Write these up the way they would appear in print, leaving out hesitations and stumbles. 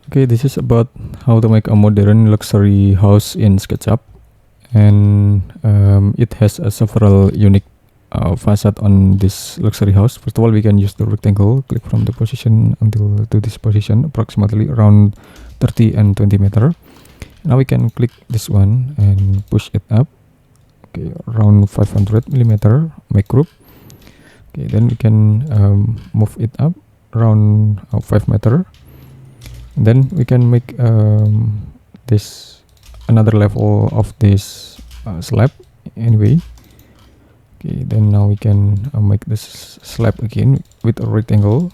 Okay, this is about how to make a modern luxury house in SketchUp, and it has several unique facade on this luxury house. First of all, we can use the rectangle, click from the position until to this position, approximately around 30 and 20 meter. Now we can click this one and push it up, okay, around 500 millimeter, make group. Okay, then we can move it up around 5 meter. Then we can make this another level of this slab anyway. Okay, then now we can make this slab again with a rectangle.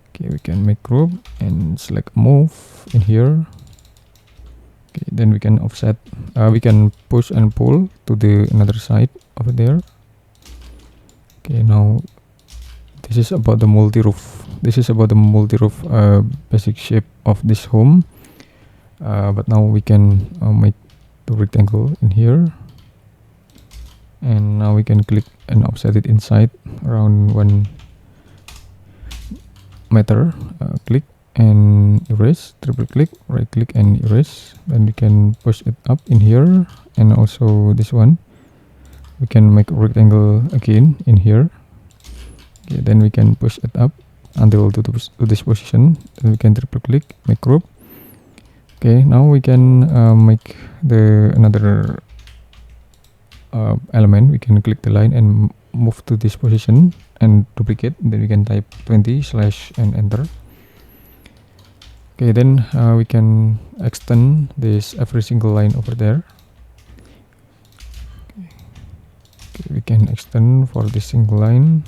Okay, we can make group and select move in here. Okay, then we can offset, we can push and pull to the another side over there. Okay, now this is about the multi-roof. This is about the multi-roof basic shape of this home. But now we can make the rectangle in here. And now we can click and offset it inside around 1 meter. Click and erase, triple click, right click and erase. Then we can push it up in here, and also this one. We can make a rectangle again in here. Okay, then we can push it up until to this position. Then we can triple click, make group. Okay, now we can make the another element. We can click the line and move to this position and duplicate. Then we can type 20 slash and enter. Okay, then we can extend this every single line over there. Okay, we can extend for this single line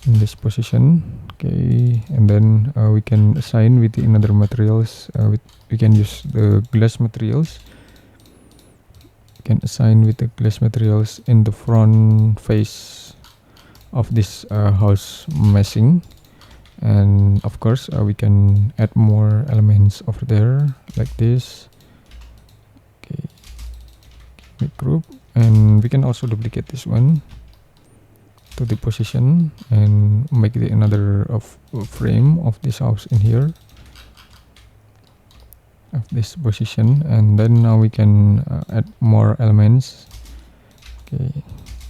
in this position. Okay, and then we can assign with the another materials. We can use the glass materials. We can assign with the glass materials in the front face of this house meshing. And of course we can add more elements over there like this. Okay, make group, and we can also duplicate this one to the position and make the another frame of this house in here of this position. And then now we can add more elements. Okay,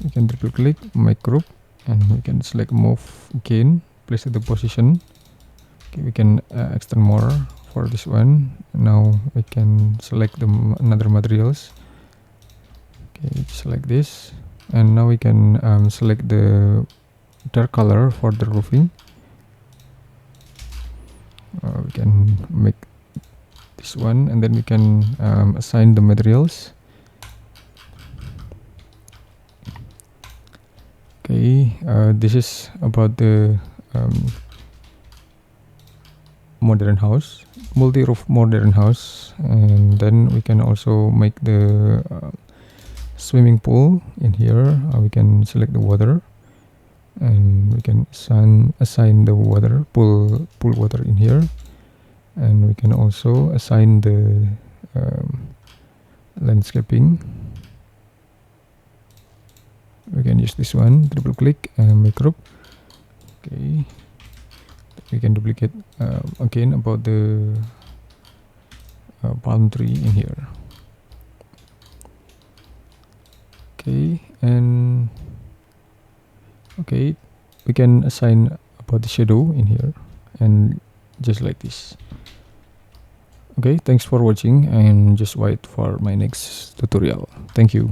we can triple click, make group, and we can select move again, place at the position. Okay, we can extend more for this one. Now we can select the another materials. Okay, select this, and now we can select the dark color for the roofing. We can make this one, and then we can assign the materials. Okay, this is about the modern house, multi-roof modern house. And then we can also make the swimming pool in here. We can select the water, and we can assign the water pool water in here. And we can also assign the landscaping. We can use this one, triple click and make group. Okay, we can duplicate again about the palm tree in here. Okay, and okay, we can assign about the shadow in here, and just like this. Okay, thanks for watching, and just wait for my next tutorial. Thank you.